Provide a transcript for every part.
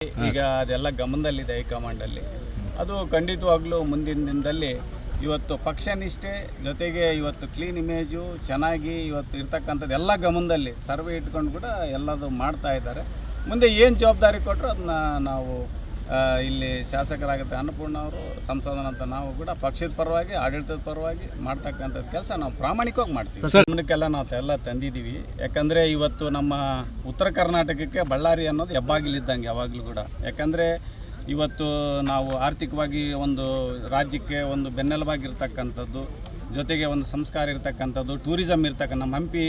ಈಗ ಅದೆಲ್ಲ ಗಮನದಲ್ಲಿದೆ ಹೈಕಮಾಂಡಲ್ಲಿ. ಅದು ಖಂಡಿತವಾಗ್ಲೂ ಮುಂದಿನ ದಿನದಲ್ಲಿ ಇವತ್ತು ಪಕ್ಷ ನಿಷ್ಠೆ ಜೊತೆಗೆ ಇವತ್ತು ಕ್ಲೀನ್ ಇಮೇಜು ಚೆನ್ನಾಗಿ ಇವತ್ತು ಇರ್ತಕ್ಕಂಥದ್ದು ಎಲ್ಲ ಗಮನದಲ್ಲಿ ಸರ್ವೆ ಇಟ್ಕೊಂಡು ಕೂಡ ಎಲ್ಲದು ಮಾಡ್ತಾ ಇದ್ದಾರೆ. ಮುಂದೆ ಏನು ಜವಾಬ್ದಾರಿ ಕೊಟ್ಟರು ಅದನ್ನ ನಾವು ಇಲ್ಲಿ ಶಾಸಕರಾಗುತ್ತೆ ಅನ್ನಪೂರ್ಣ ಅವರು, ಸಂಸದನಂತ ನಾವು ಕೂಡ ಪಕ್ಷದ ಪರವಾಗಿ ಆಡಳಿತದ ಪರವಾಗಿ ಮಾಡ್ತಕ್ಕಂಥದ್ದು ಕೆಲಸ ನಾವು ಪ್ರಾಮಾಣಿಕವಾಗಿ ಮಾಡ್ತೀವಿ. ಗಮನಕ್ಕೆಲ್ಲ ನಾವು ಎಲ್ಲ ತಂದಿದ್ದೀವಿ. ಯಾಕಂದರೆ ಇವತ್ತು ನಮ್ಮ ಉತ್ತರ ಕರ್ನಾಟಕಕ್ಕೆ ಬಳ್ಳಾರಿ ಅನ್ನೋದು ಹೆಬ್ಬಾಗಿಲಿದ್ದಂಗೆ ಯಾವಾಗಲೂ ಕೂಡ. ಯಾಕಂದರೆ ಇವತ್ತು ನಾವು ಆರ್ಥಿಕವಾಗಿ ಒಂದು ರಾಜ್ಯಕ್ಕೆ ಒಂದು ಬೆನ್ನೆಲುಬಾಗಿರ್ತಕ್ಕಂಥದ್ದು, ಜೊತೆಗೆ ಒಂದು ಸಂಸ್ಕಾರ ಇರ್ತಕ್ಕಂಥದ್ದು, ಟೂರಿಸಮ್ ಇರ್ತಕ್ಕಂಥ ನಮ್ಮ ಹಂಪಿ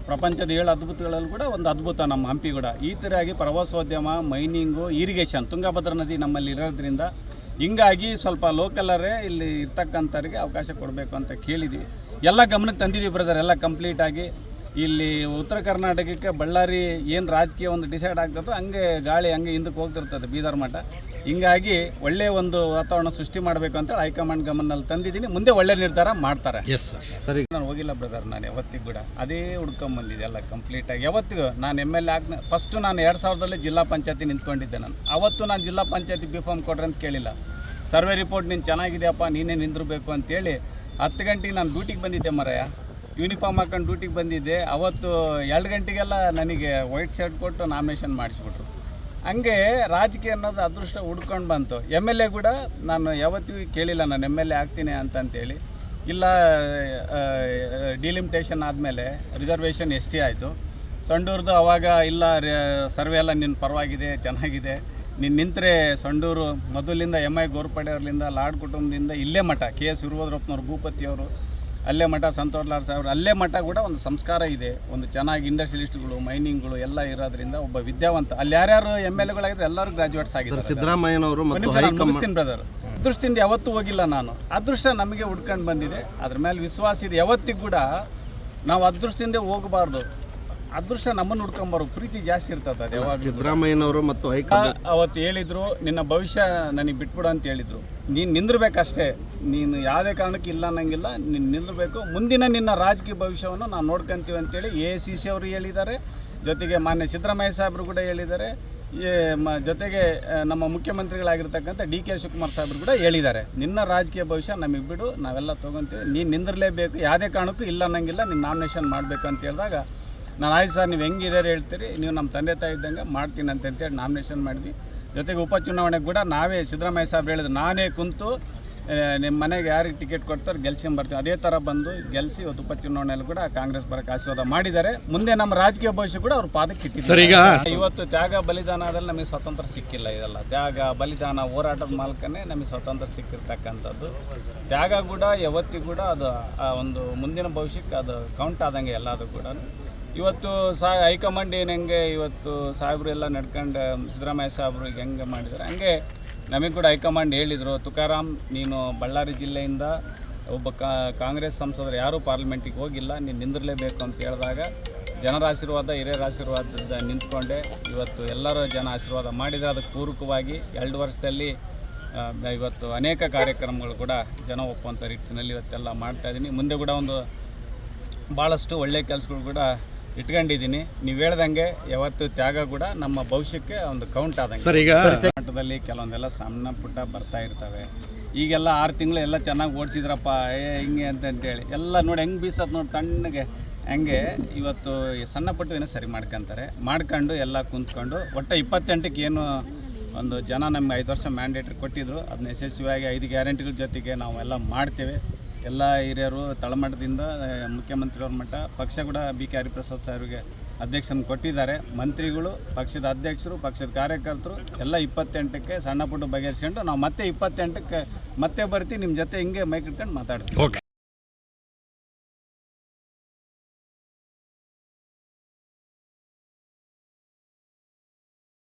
ಪ್ರಪಂಚದ 7 ಅದ್ಭುತಗಳಲ್ಲಿ ಕೂಡ ಒಂದು ಅದ್ಭುತ ನಮ್ಮ ಹಂಪಿ ಕೂಡ. ಈ ಥರವಾಗಿ ಪ್ರವಾಸೋದ್ಯಮ, ಮೈನಿಂಗು, ಇರಿಗೇಷನ್, ತುಂಗಭದ್ರಾ ನದಿ ನಮ್ಮಲ್ಲಿ ಇರೋದ್ರಿಂದ ಹಿಂಗಾಗಿ ಸ್ವಲ್ಪ ಲೋಕಲರೇ ಇಲ್ಲಿ ಇರ್ತಕ್ಕಂಥವ್ರಿಗೆ ಅವಕಾಶ ಕೊಡಬೇಕು ಅಂತ ಕೇಳಿದ್ವಿ. ಎಲ್ಲ ಗಮನಕ್ಕೆ ತಂದಿದ್ದೀವಿ ಬ್ರದರ್. ಎಲ್ಲ ಕಂಪ್ಲೀಟಾಗಿ ಇಲ್ಲಿ ಉತ್ತರ ಕರ್ನಾಟಕಕ್ಕೆ ಬಳ್ಳಾರಿ ಏನು ರಾಜಕೀಯ ಒಂದು ಡಿಸೈಡ್ ಆಗ್ತದೋ ಹಂಗೆ ಗಾಳಿ ಹಂಗೆ ಹಿಂದಕ್ಕೆ ಹೋಗ್ತಿರ್ತದೆ ಬೀದರ್ ಮಠ. ಹಿಂಗಾಗಿ ಒಳ್ಳೆಯ ಒಂದು ವಾತಾವರಣ ಸೃಷ್ಟಿ ಮಾಡಬೇಕು ಅಂತ ಹೈಕಮಾಂಡ್ ಗಮನದಲ್ಲಿ ತಂದಿದ್ದೀನಿ. ಮುಂದೆ ಒಳ್ಳೆ ನಿರ್ಧಾರ ಮಾಡ್ತಾರೆ. Yes sir. ಸರಿ, ನಾನು ಹೋಗಿಲ್ಲ ಬ್ರದರ್. ನಾನು ಯಾವತ್ತಿಗೂ ಕೂಡ ಅದೇ ಹುಡ್ಕೊಂಬಂದಿದ್ದೆ ಎಲ್ಲ ಕಂಪ್ಲೀಟಾಗಿ. ಯಾವತ್ತಿಗೂ ನಾನು MLA ಫಸ್ಟು ನಾನು 2000ರಲ್ಲಿ ಜಿಲ್ಲಾ ಪಂಚಾಯತಿ ನಿಂತ್ಕೊಂಡಿದ್ದೆ. ನಾನು ಅವತ್ತು ನಾನು ಜಿಲ್ಲಾ ಪಂಚಾಯತಿ B.Pharm ಕೊಡ್ರಿ ಅಂತ ಕೇಳಿಲ್ಲ. ಸರ್ವೆ ರಿಪೋರ್ಟ್ ನೀನು ಚೆನ್ನಾಗಿದೆಯಪ್ಪ, ನೀನೇ ನಿಂದಿರಬೇಕು ಅಂತೇಳಿ 10 ಗಂಟೆಗೆ ನಾನು ಡ್ಯೂಟಿಗೆ ಬಂದಿದ್ದೆ ಮರಯ್ಯ. ಯೂನಿಫಾರ್ಮ್ ಹಾಕೊಂಡು ಡ್ಯೂಟಿಗೆ ಬಂದಿದ್ದೆ. ಅವತ್ತು 2 ಗಂಟೆಗೆಲ್ಲ ನನಗೆ ವೈಟ್ ಶರ್ಟ್ ಕೊಟ್ಟು ನಾಮಿನೇಷನ್ ಮಾಡಿಸ್ಬಿಟ್ರು. ಹಂಗೆ ರಾಜಕೀಯ ಅನ್ನೋದು ಅದೃಷ್ಟ ಹುಡ್ಕೊಂಡು ಬಂತು. MLA ಕೂಡ ನಾನು ಯಾವತ್ತಿಗೂ ಕೇಳಿಲ್ಲ ನಾನು MLA ಆಗ್ತೀನಿ ಅಂತಂತೇಳಿ. ಇಲ್ಲ, ಡಿಲಿಮಿಟೇಷನ್ ಆದಮೇಲೆ ರಿಸರ್ವೇಷನ್ ST ಆಯಿತು. ಸಂಡೂರ್ದು ಅವಾಗ ಇಲ್ಲ, ಸರ್ವೆ ಎಲ್ಲ ನಿನ್ನ ಪರವಾಗಿದೆ, ಚೆನ್ನಾಗಿದೆ, ನೀನು ನಿಂತರೆ ಸಂಡೂರು ಮೊದಲಿಂದ MI ಗೋರ್ಪಡೆಯವ್ರಲಿಂದ ಲಾಡ್ ಕುಟುಂಬದಿಂದ ಇಲ್ಲೇ ಮಠ KS ವೀರಭದ್ರಪ್ಪನವ್ರು, ಭೂಪತಿಯವರು ಅಲ್ಲೇ ಮಠ, ಸಂತೋಷ್ ಸಾಹೇಬ್ರು ಅಲ್ಲೇ ಮಠ ಕೂಡ ಒಂದು ಸಂಸ್ಕಾರ ಇದೆ. ಒಂದು ಚೆನ್ನಾಗಿ ಇಂಡಸ್ಟ್ರಿಯಲಿಸ್ಟ್ಗಳು, ಮೈನಿಂಗ್ಗಳು ಎಲ್ಲ ಇರೋದ್ರಿಂದ ಒಬ್ಬ ವಿದ್ಯಾವಂತ ಅಲ್ಲಿ ಯಾರ್ಯಾರು MLAಗಳಾಗಿದ್ರೆ ಎಲ್ಲರೂ ಗ್ರಾಜುಯೇಟ್ಸ್ ಆಗಿದ್ದಾರೆ. ಸಿದ್ದರಾಮಯ್ಯನವರು ಮುಗಿಸ್ತೀನಿ ಬ್ರದರ್. ಅದೃಷ್ಟದಿಂದ ಯಾವತ್ತೂ ಹೋಗಿಲ್ಲ ನಾನು. ಅದೃಷ್ಟ ನಮಗೆ ಹುಡ್ಕೊಂಡು ಬಂದಿದೆ. ಅದ್ರ ಮೇಲೆ ವಿಶ್ವಾಸ ಇದೆ. ಯಾವತ್ತಿಗೂ ಕೂಡ ನಾವು ಅದೃಷ್ಟದಿಂದ ಹೋಗಬಾರ್ದು. ಅದೃಷ್ಟ ನಮ್ಮನ್ನು ಹುಡ್ಕೊಂಬಾರು. ಪ್ರೀತಿ ಜಾಸ್ತಿ ಇರ್ತದೆ ಅದು ಯಾವಾಗ. ಸಿದ್ದರಾಮಯ್ಯನವರು ಮತ್ತು ಅವತ್ತು ಹೇಳಿದರು, ನಿನ್ನ ಭವಿಷ್ಯ ನನಗೆ ಬಿಟ್ಬಿಡು ಅಂತ ಹೇಳಿದರು. ನೀನು ನಿಂದಿರ್ಬೇಕಷ್ಟೇ, ನೀನು ಯಾವುದೇ ಕಾರಣಕ್ಕೆ ಇಲ್ಲ ಅನ್ನಂಗಿಲ್ಲ, ನೀನು ನಿಂದಿರಬೇಕು. ಮುಂದಿನ ನಿನ್ನ ರಾಜಕೀಯ ಭವಿಷ್ಯವನ್ನು ನಾವು ನೋಡ್ಕೊಂತೀವಿ ಅಂತೇಳಿ ACC ಅವರು ಹೇಳಿದ್ದಾರೆ. ಜೊತೆಗೆ ಮಾನ್ಯ ಸಿದ್ದರಾಮಯ್ಯ ಸಾಹೇಬರು ಕೂಡ ಹೇಳಿದ್ದಾರೆ. ಜೊತೆಗೆ ನಮ್ಮ ಮುಖ್ಯಮಂತ್ರಿಗಳಾಗಿರ್ತಕ್ಕಂಥ DK ಶಿವಕುಮಾರ್ ಸಾಹೇಬರು ಕೂಡ ಹೇಳಿದ್ದಾರೆ, ನಿನ್ನ ರಾಜಕೀಯ ಭವಿಷ್ಯ ನಮಗೆ ಬಿಡು, ನಾವೆಲ್ಲ ತೊಗೊತೀವಿ, ನೀನು ನಿಂದಿರಲೇಬೇಕು, ಯಾವುದೇ ಕಾರಣಕ್ಕೂ ಇಲ್ಲ ಅನ್ನಂಗಿಲ್ಲ, ನೀನು ನಾಮಿನೇಷನ್ ಮಾಡಬೇಕು ಅಂತ ಹೇಳಿದಾಗ ನಾನು ಆಯ್ತು ಸರ್, ನೀವು ಹೆಂಗಿದ್ದಾರೆ ಹೇಳ್ತೀರಿ, ನೀವು ನಮ್ಮ ತಂದೆ ತಾಯಿ ಇದ್ದಂಗೆ ಮಾಡ್ತೀನಿ ಅಂತೇಳಿ ನಾಮಿನೇಷನ್ ಮಾಡಿದ್ವಿ. ಜೊತೆಗೆ ಉಪಚುನಾವಣೆಗೆ ಕೂಡ ನಾವೇ ಸಿದ್ದರಾಮಯ್ಯ ಸಾಹೇಬ್ ಹೇಳಿದ್ರು, ನಾನೇ ಕುಂತು ನಿಮ್ಮ ಮನೆಗೆ ಯಾರಿಗೆ ಟಿಕೆಟ್ ಕೊಡ್ತಾರೆ ಗೆಲ್ಸ್ಕೊಂಬರ್ತೀವಿ. ಅದೇ ಥರ ಬಂದು ಗೆಲ್ಲಿಸಿ ಇವತ್ತು ಉಪಚುನಾವಣೆಯಲ್ಲಿ ಕೂಡ ಕಾಂಗ್ರೆಸ್ ಬರೋಕ್ಕೆ ಆಶೀರ್ವಾದ ಮಾಡಿದ್ದಾರೆ. ಮುಂದೆ ನಮ್ಮ ರಾಜಕೀಯ ಭವಿಷ್ಯ ಕೂಡ ಅವ್ರ ಪಾದಕ್ಕೆ ಇಟ್ಟಿದ್ದಾರೆ. ಇವತ್ತು ತ್ಯಾಗ ಬಲಿದಾನದಲ್ಲಿ ನಮಗೆ ಸ್ವಾತಂತ್ರ್ಯ ಸಿಕ್ಕಿಲ್ಲ. ಇದೆಲ್ಲ ತ್ಯಾಗ ಬಲಿದಾನ ಹೋರಾಟದ ಮೂಲಕನೇ ನಮಗೆ ಸ್ವಾತಂತ್ರ್ಯ ಸಿಕ್ಕಿರ್ತಕ್ಕಂಥದ್ದು. ತ್ಯಾಗ ಕೂಡ ಯಾವತ್ತಿಗೂ ಕೂಡ ಅದು ಒಂದು ಮುಂದಿನ ಭವಿಷ್ಯಕ್ಕೆ ಅದು ಕೌಂಟ್ ಆದಂಗೆ ಎಲ್ಲದು ಕೂಡ. ಇವತ್ತು ಹೈಕಮಾಂಡ್ ಏನು ಹೆಂಗೆ ಇವತ್ತು ಸಾಹೇಬರು ಎಲ್ಲ ನಡ್ಕೊಂಡು ಸಿದ್ದರಾಮಯ್ಯ ಸಾಹೇಬರು ಈಗ ಹೆಂಗೆ ಮಾಡಿದ್ದಾರೆ ಹಂಗೆ ನಮಗೆ ಕೂಡ ಹೈಕಮಾಂಡ್ ಹೇಳಿದರು, ತುಕಾರಾಮ್ ನೀನು ಬಳ್ಳಾರಿ ಜಿಲ್ಲೆಯಿಂದ ಒಬ್ಬ ಕಾಂಗ್ರೆಸ್ ಸಂಸದರು ಯಾರೂ ಪಾರ್ಲಿಮೆಂಟಿಗೆ ಹೋಗಿಲ್ಲ, ನೀನು ನಿಂದಿರಲೇಬೇಕು ಅಂತ ಹೇಳಿದಾಗ ಜನರ ಆಶೀರ್ವಾದ, ಹಿರಿಯರ ಆಶೀರ್ವಾದದ ನಿಂತ್ಕೊಂಡೆ. ಇವತ್ತು ಎಲ್ಲರ ಜನ ಆಶೀರ್ವಾದ ಮಾಡಿದರೆ ಅದಕ್ಕೆ ಪೂರಕವಾಗಿ 2 ವರ್ಷದಲ್ಲಿ ಇವತ್ತು ಅನೇಕ ಕಾರ್ಯಕ್ರಮಗಳು ಕೂಡ ಜನ ಒಪ್ಪುವಂಥ ರೀತಿಯಲ್ಲಿ ಇವತ್ತೆಲ್ಲ ಮಾಡ್ತಾಯಿದ್ದೀನಿ. ಮುಂದೆ ಕೂಡ ಒಂದು ಭಾಳಷ್ಟು ಒಳ್ಳೆಯ ಕೆಲಸಗಳು ಕೂಡ ಇಟ್ಕೊಂಡಿದ್ದೀನಿ. ನೀವು ಹೇಳ್ದಂಗೆ ಯಾವತ್ತು ತ್ಯಾಗ ಕೂಡ ನಮ್ಮ ಭವಿಷ್ಯಕ್ಕೆ ಒಂದು ಕೌಂಟ್ ಆದಂಗೆ. ಸರ್, ಈಗ ಮಟ್ಟದಲ್ಲಿ ಕೆಲವೊಂದೆಲ್ಲ ಸಣ್ಣ ಪುಟ್ಟ ಬರ್ತಾ ಇರ್ತವೆ. ಈಗೆಲ್ಲ 6 ತಿಂಗಳು ಎಲ್ಲ ಚೆನ್ನಾಗಿ ಓಡಿಸಿದ್ರಪ್ಪ ಹಿಂಗೆ ಅಂತೇಳಿ ಎಲ್ಲ ನೋಡಿ ಹೆಂಗೆ ಬೀಸತ್ ನೋಡಿ ತಣ್ಣಗೆ. ಹಂಗೆ ಇವತ್ತು ಸಣ್ಣ ಪುಟ್ಟು ಏನೋ ಸರಿ ಮಾಡ್ಕೊತಾರೆ. ಮಾಡ್ಕೊಂಡು ಎಲ್ಲ ಕುಂತ್ಕೊಂಡು ಒಟ್ಟು 28ಕ್ಕೆ ಏನು ಒಂದು ಜನ ನಮಗೆ 5 ವರ್ಷ ಮ್ಯಾಂಡೇಟ್ರಿ ಕೊಟ್ಟಿದ್ರು, ಅದನ್ನ ಯಶಸ್ವಿಯಾಗಿ 5 ಗ್ಯಾರಂಟಿಗಳ ಜೊತೆಗೆ ನಾವು ಎಲ್ಲ ಮಾಡ್ತೇವೆ. ಎಲ್ಲ ಹಿರಿಯರು ತಳಮಟ್ಟದಿಂದ ಮುಖ್ಯಮಂತ್ರಿಯವ್ರ ಮಟ್ಟ ಪಕ್ಷ ಕೂಡ BK ಹರಿಪ್ರಸಾದ್ ಸಾಹೇಬ್ರಿಗೆ ಅಧ್ಯಕ್ಷನ ಕೊಟ್ಟಿದ್ದಾರೆ. ಮಂತ್ರಿಗಳು, ಪಕ್ಷದ ಅಧ್ಯಕ್ಷರು, ಪಕ್ಷದ ಕಾರ್ಯಕರ್ತರು ಎಲ್ಲ 28ಕ್ಕೆ ಸಣ್ಣ ಪುಟ್ಟ ಬಗೆಹರಿಸ್ಕೊಂಡು ನಾವು ಮತ್ತೆ 28ಕ್ಕೆ ಮತ್ತೆ ಬರ್ತೀವಿ ನಿಮ್ಮ ಜೊತೆ ಹಿಂಗೆ ಮೈಕ್ ಇಟ್ಕೊಂಡು ಮಾತಾಡ್ತೀವಿ.